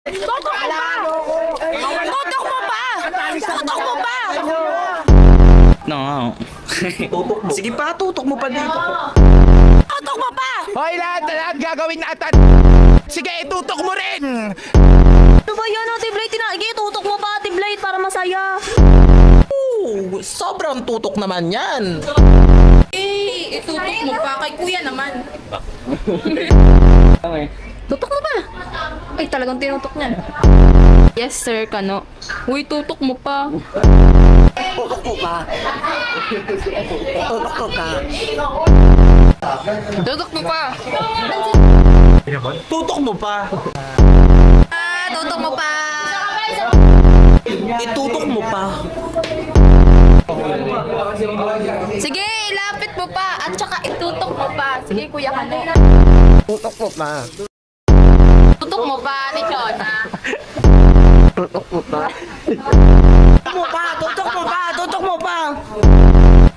Tutok mo pa! Tutok mo pa! Tutok mo pa! No. Tutok mo. Sige pa, tutok mo pa dito. Tutok mo pa! Hoy, lahat gagawin natin. Sige, itutok mo rin. Ano ba yan, Ate Blade? Sige, tutok mo pa, Ate Blade, para masaya. Sobrang tutok naman yan. Itutok mo pa kay kuya naman. Tutok mo pa! Ay, talagang tinutok niya. Yes, sir, Kano. Uy, tutok mo pa. Tutok mo pa. Tutok mo pa. Tutok mo pa. Tutok mo pa. Tutok mo pa. Itutok mo pa. Sige, ilapit mo pa. At saka itutok mo pa. Sige, kuya Kano. Tutok mo pa. Tutok mo pa, Lechona. Tutok mo pa. Tutok mo pa. Tutok mo pa.